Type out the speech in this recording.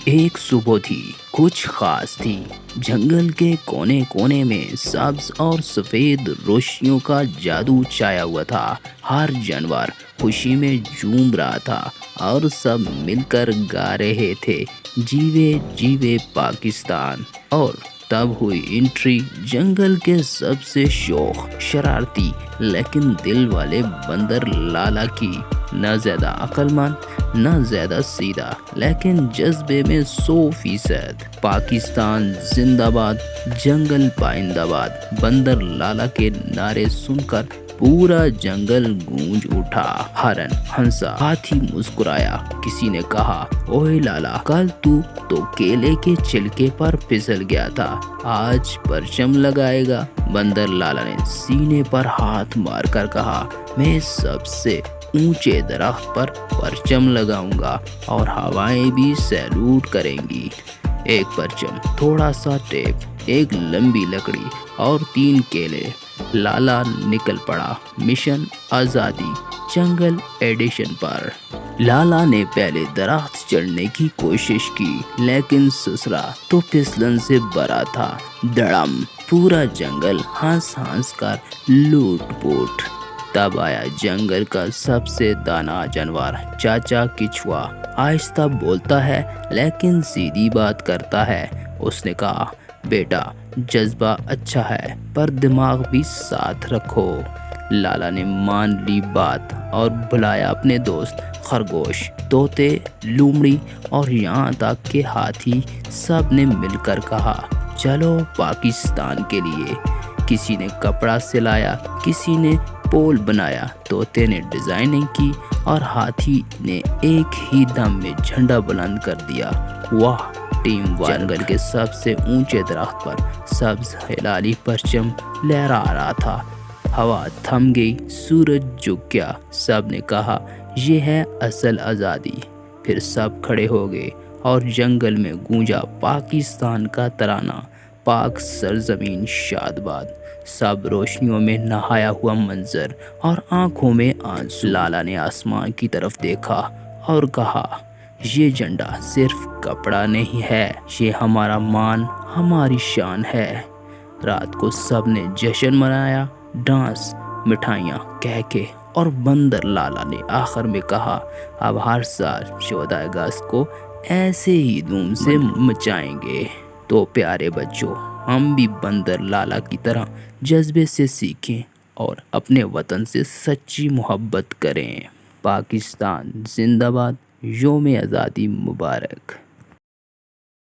ایک صبح تھی، کچھ خاص تھی۔ جنگل کے کونے کونے میں سبز اور سفید روشنیوں کا جادو چھایا ہوا تھا۔ ہر جانور خوشی میں جھوم رہا تھا اور سب مل کر گا رہے تھے، جیوے جیوے پاکستان۔ اور تب ہوئی انٹری جنگل کے سب سے شوخ، شرارتی لیکن دل والے بندر لالا کی۔ نہ زیادہ عقل مند، نہ زیادہ سیدھا، لیکن جذبے میں 100%۔ پاکستان زندہ باد، جنگل پائندہ باد۔ بندر لالا کے نعرے سن کر پورا جنگل گونج اٹھا۔ ہرن، ہنسا، ہاتھی مسکرایا۔ کسی نے کہا، اوئے لالا، کل تو کیلے کے چھلکے پر پھسل گیا تھا، آج پرچم لگائے گا؟ بندر لالا نے سینے پر ہاتھ مار کر کہا، میں سب سے اونچے درخت پر پرچم لگاؤں گا اور ہوائیں بھی سیلوٹ کریں گی۔ ایک پرچم، تھوڑا سا ٹیپ، ایک لمبی لکڑی اور 3 کیلے۔ لالا نکل پڑا مشن آزادی جنگل ایڈیشن پر۔ لالا نے پہلے درخت چڑھنے کی کوشش کی، لیکن سسرا تو پھسلن سے بھرا تھا۔ دڑم، پورا جنگل ہنس ہنس کر لوٹ پوٹ۔ تب آیا جنگل کا سب سے دانا جانور، چاچا کچھوا۔ آہستہ بولتا ہے لیکن سیدھی بات کرتا ہے۔ اس نے کہا، بیٹا، جذبہ اچھا ہے پر دماغ بھی ساتھ رکھو۔ لالا نے مان لی بات اور بلایا اپنے دوست خرگوش، طوطے، لومڑی اور یہاں تک کہ ہاتھی۔ سب نے مل کر کہا، چلو پاکستان کے لیے۔ کسی نے کپڑا سلایا، کسی نے پول بنایا، طوطے نے ڈیزائننگ کی اور ہاتھی نے ایک ہی دم میں جھنڈا بلند کر دیا۔ واہ، ٹیم ورک! جنگل کے سب سے اونچے درخت پر سبز ہلالی پرچم لہرا رہا تھا۔ ہوا تھم گئی، سورج جھک گیا۔ سب نے کہا، یہ ہے اصل آزادی۔ پھر سب کھڑے ہو گئے اور جنگل میں گونجا پاکستان کا ترانہ، پاک سرزمین شاد باد۔ سب روشنیوں میں نہایا ہوا منظر اور آنکھوں میں آنسو۔ لالا نے آسمان کی طرف دیکھا اور کہا، یہ جھنڈا صرف کپڑا نہیں ہے، یہ ہمارا مان، ہماری شان ہے۔ رات کو سب نے جشن منایا، ڈانس، مٹھائیاں، کہکے، اور بندر لالا نے آخر میں کہا، اب ہر سال 14 اگست کو ایسے ہی دھوم سے مچائیں گے۔ تو پیارے بچوں، ہم بھی بندر لالا کی طرح جذبے سے سیکھیں اور اپنے وطن سے سچی محبت کریں۔ پاکستان زندہ باد، یوم آزادی مبارک۔